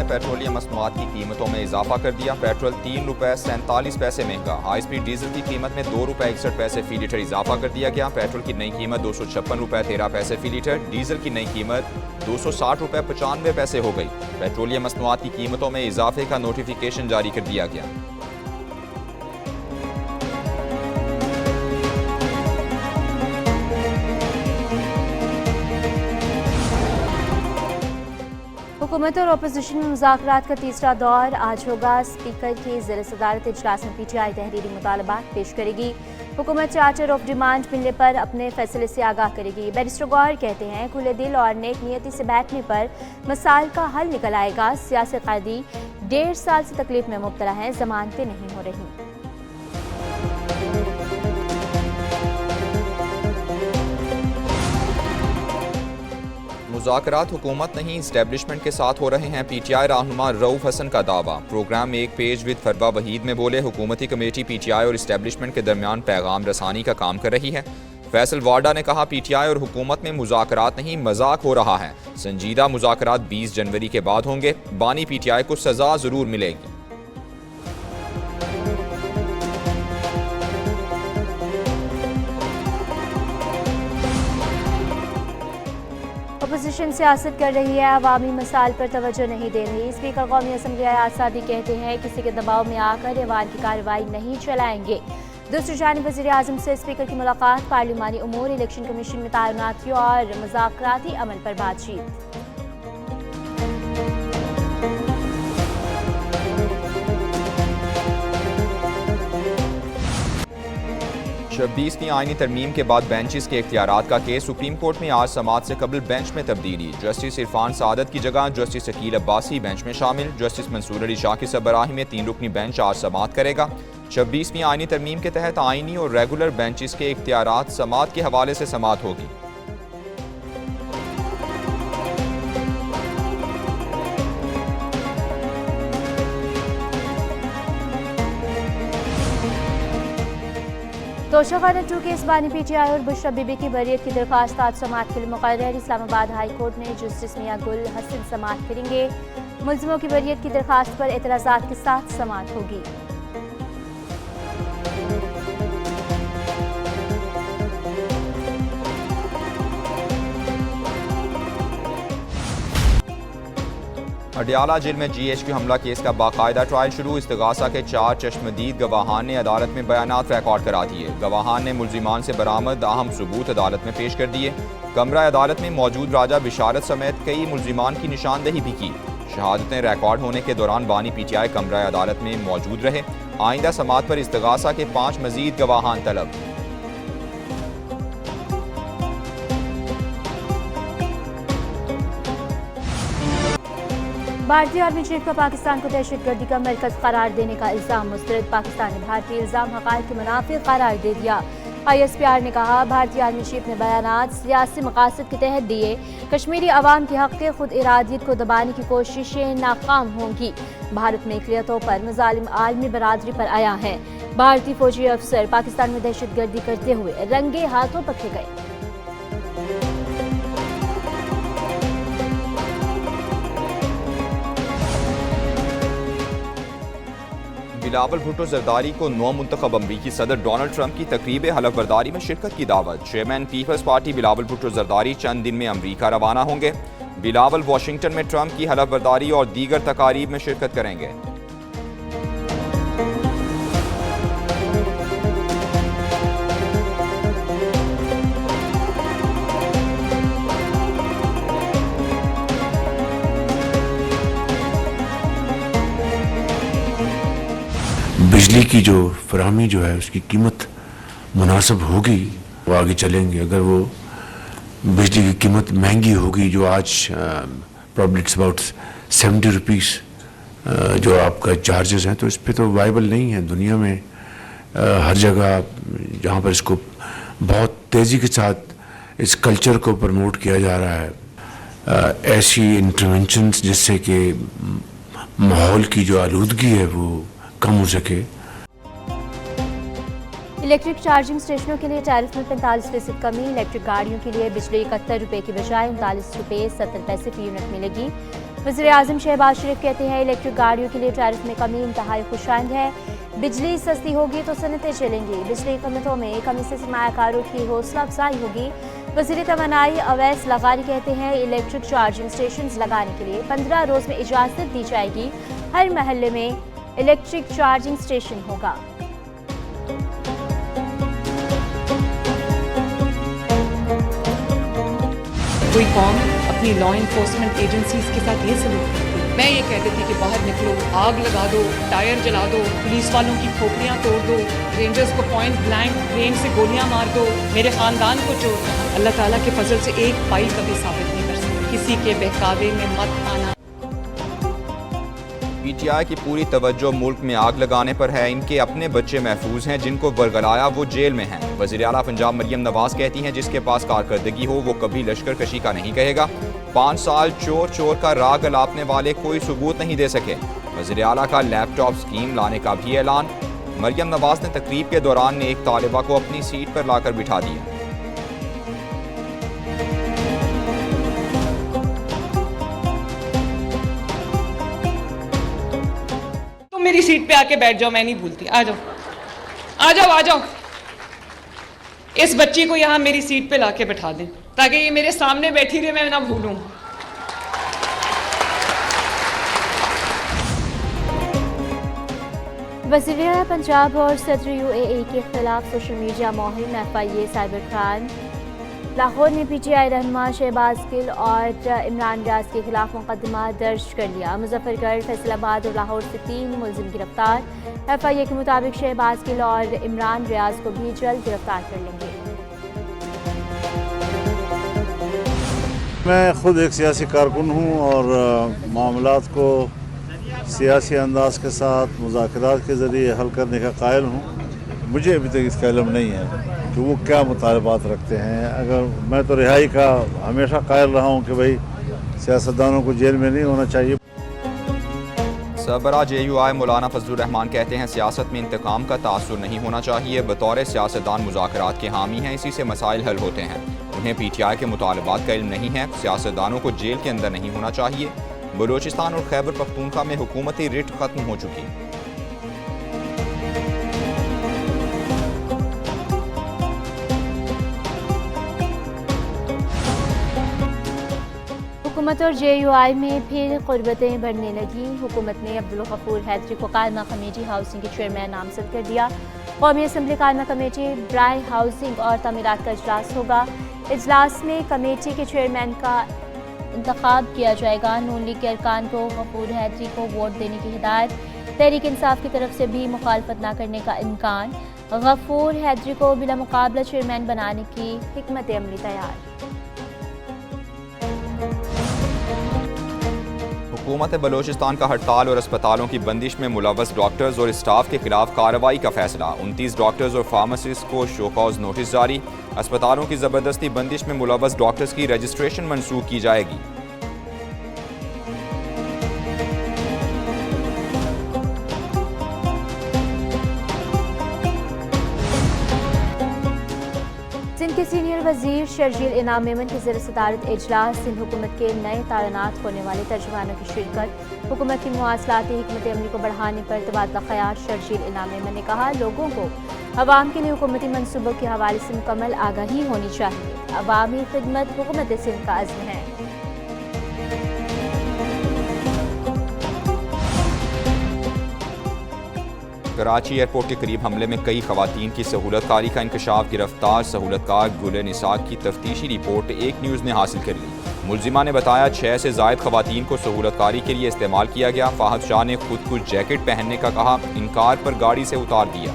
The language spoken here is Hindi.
पेट्रोलियम मसनूआत की कीमतों में इजाफा कर दिया। पेट्रोल 3 रुपये 47 पैसे महंगा। हाई स्पीड डीजल की कीमत में 2 रुपये 61 पैसे फी लीटर इजाफा कर दिया गया। पेट्रोल की नई कीमत 256 रुपये 13 पैसे फी लीटर, डीजल की नई कीमत 260 रुपये 95 पैसे हो गई। पेट्रोलियम मसनूआत की कीमतों में इजाफे का नोटिफिकेशन जारी कर दिया गया। हुकूमत और अपोजिशन में मुज़ाकरात का तीसरा दौर आज होगा। स्पीकर की ज़िला सदारत इजलास में PTI तहरीरी मुतालबात पेश करेगी। हुकूमत चार्टर ऑफ डिमांड मिलने पर अपने फैसले से आगाह करेगी। बैरिस्टर गौहर कहते हैं खुले दिल और नेक नियति से बैठने पर मसाइल का हल निकल आएगा। सियासी कैदी 1.5 साल से तकलीफ में मुब्तला हैं, जमानतें नहीं हो रही। मुज़ाकरात हुकूमत नहीं इस्टेब्लिशमेंट के साथ हो रहे हैं। PTI रहनुमा रऊफ हसन का दावा। प्रोग्राम में एक पेज विद फरवा वहीद में बोले हुकूमती कमेटी PTI और इस्टेब्लिशमेंट के दरमियान पैगाम रसानी का काम कर रही है। फैसल वाडा ने कहा PTI और हुकूमत में मुज़ाकरात नहीं मजाक हो रहा है। संजीदा मुज़ाकरात 20 जनवरी के बाद होंगे। बानी PTI को सजा ज़रूर मिलेगी। अपोजिशन सियासत कर रही है, अवामी मसाइल पर तवज्जो नहीं दे रही। स्पीकर कौमी असम्बली अयाज सादी कहते हैं किसी के दबाव में आकर ऐवान की कार्रवाई नहीं चलाएंगे। दूसरी जानिब वज़ीर आज़म से स्पीकर की मुलाकात, पार्लिमानी उमूर, इलेक्शन कमीशन में तैनातियों और मुज़ाकराती अमल पर बातचीत। 26वीं आईनी तरमीम के बाद बेंचेस के इख्तियारात का केस सुप्रीम कोर्ट में आज समाअत से कबल बेंच में तब्दीली। जस्टिस इरफान सादत की जगह जस्टिस अकील अब्बासी बेंच में शामिल। जस्टिस मंसूर अली शाह की सरबराही में 3 रुकनी बेंच आज समाअत करेगा। 26वीं आईनी तरमीम के तहत आईनी और रेगुलर बेंचेस के इख्तियारात समाअत के हवाले से समाअत होगी। तोशाखाना 2 के इस्बानी PTI और बुशरा बीबी की बरियत की दरख्वास्त आज समाअत के लिए मुकर्रर। इस्लामाबाद हाई कोर्ट में जस्टिस मियां गुल हसन समाअत करेंगे। मुल्जिमों की बरियत की दरख्वास्त पर एतराज़ात के साथ समाअत होगी। अडियाला जेल में GHQ हमला केस का बाकायदा ट्रायल शुरू। इस्तिगासा के 4 चश्मदीद गवाहान ने अदालत में बयानात रिकॉर्ड करा दिए। गवाहान ने मुल्जिमान से बरामद अहम सबूत अदालत में पेश कर दिए। कमरा अदालत में मौजूद राजा बिशारत समेत कई मुल्जिमान की निशानदेही भी की। शहादतें रिकॉर्ड होने के दौरान बानी PTI कमरा अदालत में मौजूद रहे। आइंदा समाअत पर इस्तिगासा के 5 मजीद गवाहान तलब। भारतीय आर्मी चीफ का पाकिस्तान को दहशतगर्दी का मरकज करार देने का इल्जाम मुस्तरद। पाकिस्तान ने भारतीय इल्जाम हक़ाइक़ के मुनाफिक करार दे दिया। ISPR ने कहा भारतीय आर्मी चीफ ने बयानात सियासी मकासद के तहत दिए। कश्मीरी अवाम के हक़ के खुद इरादियत को दबाने की कोशिशें नाकाम होंगी। भारत में इक़लियतों पर मज़ालिम आलमी बरादरी पर आया है। भारतीय फौजी अफसर पाकिस्तान में दहशतगर्दी करते हुए रंगे हाथों पकड़े गए। बिलावल भुट्टो जरदारी को नौ मुंतखब अमरीकी सदर डोनाल्ड ट्रंप की तकरीब हलफ बर्दारी में शिरकत की दावत। चेयरमैन पीपल्स पार्टी बिलावल भुट्टो जरदारी चंद दिन में अमरीका रवाना होंगे। बिलावल वाशिंगटन में ट्रंप की हलफ बर्दारी और दीगर तकारीब में शिरकत करेंगे। बिजली की जो फराहमी जो है उसकी कीमत मुनासिब होगी वो आगे चलेंगे। अगर वो बिजली की कीमत महंगी होगी जो आज प्रॉब्ली इट्स अबाउट 70 रुपीज़ जो आपका चार्जेस हैं, तो इस पर तो वाइबल नहीं है। दुनिया में हर जगह जहाँ पर इसको बहुत तेज़ी के साथ इस कल्चर को प्रमोट किया जा रहा है, ऐसी इंटरवेंशंस जिससे कि माहौल की जो आलूदगी है वो कम हो सके। इलेक्ट्रिक चार्जिंग स्टेशनों के लिए टैरिफ में 45% कमी। इलेक्ट्रिक गाड़ियों के लिए बिजली 71 रुपये की बजाय 39 रुपये 70 पैसे फी यूनिट मिलेगी। वज़ीर-ए-आज़म शहबाज शरीफ कहते हैं इलेक्ट्रिक गाड़ियों के लिए टैरिफ में कमी इंतहाई खुशाइंद है। बिजली सस्ती होगी तो सनतें चलेंगी। बिजली कीमतों में कमी से सरमायाकारों की हौसला अफजाई होगी। वज़ीर तवानाई अवैस लगारी कहते हैं इलेक्ट्रिक चार्जिंग स्टेशन लगाने के लिए 15 रोज़ में इजाज़त दी जाएगी। हर महल्ले में इलेक्ट्रिक चार्जिंग स्टेशन होगा। कोई कौम अपनी लॉ इन्फोर्समेंट एजेंसीज के साथ ये सलूक करती है। मैं ये कहती थी कि बाहर निकलो, आग लगा दो, टायर जला दो, पुलिस वालों की खोपड़ियाँ तोड़ दो, रेंजर्स को पॉइंट ब्लैंक रेंज से गोलियाँ मार दो, मेरे ख़ानदान को चोर कहा। अल्लाह ताला के फजल से एक फाइल कभी साबित नहीं कर सकती। किसी के बहकावे में मत आना। पीटीआई की पूरी तवज्जो मुल्क में आग लगाने पर है। इनके अपने बच्चे महफूज हैं, जिनको बरगलाया वो जेल में हैं। वज़ीर आला पंजाब मरियम नवाज कहती हैं जिसके पास कारकर्दगी हो वो कभी लश्कर कशी का नहीं कहेगा। 5 साल चोर चोर का राग अलापने वाले कोई सबूत नहीं दे सके। वज़ीर आला का लैपटॉप स्कीम लाने का भी ऐलान। मरियम नवाज ने तकरीब के दौरान एक तालिबा को अपनी सीट पर लाकर बिठा दिया। मेरी सीट पे आके बैठ जाओ, मैं नहीं भूलती। आ जाओ आ जाओ आ जाओ। इस बच्ची को यहाँ मेरी सीट पे लाके बैठा दें ताकि ये मेरे सामने बैठी रहे, मैं ना भूलूं। वज़ीर पंजाब और सदर UAE के खिलाफ सोशल मीडिया मुहिम FIA साइबर क्राइम। लाहौर में PTI रहनुमा शहबाज गिल और इमरान रियाज के खिलाफ मुकदमा दर्ज कर लिया। मुजफ्फरगढ़, फैसलाबाद और लाहौर से 3 मुलजिम गिरफ्तार। FIA के मुताबिक शहबाज गिल और इमरान रियाज को भी जल्द गिरफ्तार कर लेंगे। मैं खुद एक सियासी कारकुन हूँ और मामलात को सियासी अंदाज के साथ मुज़ाकरात के ज़रिए हल करने का कायल हूँ। मुझे अभी तक इसका इल्म नहीं है कि वो क्या मुतालबात रखते हैं। अगर मैं तो रिहाई का हमेशा कायल रहा हूँ कि भाई सियासतदानों को जेल में नहीं होना चाहिए। सरबराह JUI मौलाना फजलुर रहमान कहते हैं सियासत में इंतकाम का तासुर नहीं होना चाहिए। बतौर सियासतदान मुज़ाकरात के हामी हैं, इसी से मसाइल हल होते हैं। उन्हें PTI के मुतालबात का इल्म नहीं है। सियासतदानों को जेल के अंदर नहीं होना चाहिए। बलूचिस्तान और खैबर पख्तूनख्वा में हुकूमती रिट खत्म हो चुकी। हुकूमत और JUI में फिर क़ुर्बतें बढ़ने लगी। हुकूमत ने अब्दुल गफूर हैदरी को कायमा कमेटी हाउसिंग के चेयरमैन नामजद कर दिया। कौमी असम्बली कायमा कमेटी बराए हाउसिंग और तमीरात का इजलास होगा। इजलास में कमेटी के चेयरमैन का इंतखाब किया जाएगा। नून लीग के अरकान को गफूर हैदरी को वोट देने की हिदायत। तहरीक इंसाफ की तरफ से भी मुखालफत न करने का इम्कान। गफूर हैदरी को बिला मुकाबला चेयरमैन बनाने की हिकमत अमली तैयार। हुकूमत बलूचिस्तान का हड़ताल और अस्पतालों की बंदिश में मुलव्वस डॉक्टर्स और स्टाफ के खिलाफ कार्रवाई का फैसला। 29 डॉक्टर्स और फार्मासिस्ट को शोकॉज नोटिस जारी। अस्पतालों की ज़बरदस्ती बंदिश में मुलव्वस डॉक्टर्स की रजिस्ट्रेशन मनसूख की जाएगी। सिंध के सीनियर वजीर शर्जील इनाम मेमन की ज़ेर सदारत इजलास। सिंध हुकूमत के नए तायनात होने वाले तर्जुमानों की शिरकत। हुकूमत की मुवासलाती हिकमत अमली को बढ़ाने पर तबादला ख़याल। शर्जील इनाम मेमन ने कहा लोगों को अवाम के लिए हुकूमती मनसूबों के हवाले से मुकम्मल आगाही होनी चाहिए। अवामी खिदमत हुकूमत सिंध का अज़्म है। कराची एयरपोर्ट के करीब हमले में कई खवातीन की सहूलतकारी का इंकशाफ। गिरफ्तार सहूलतकार गुल निसाक की तफ्तीशी रिपोर्ट एक न्यूज़ ने हासिल कर ली। मुलजिमा ने बताया 6 से ज़ायद खवातीन को सहूलतकारी के लिए इस्तेमाल किया गया। फाहद शाह ने खुद कुछ जैकेट पहनने का कहा, इनकार पर गाड़ी से उतार दिया।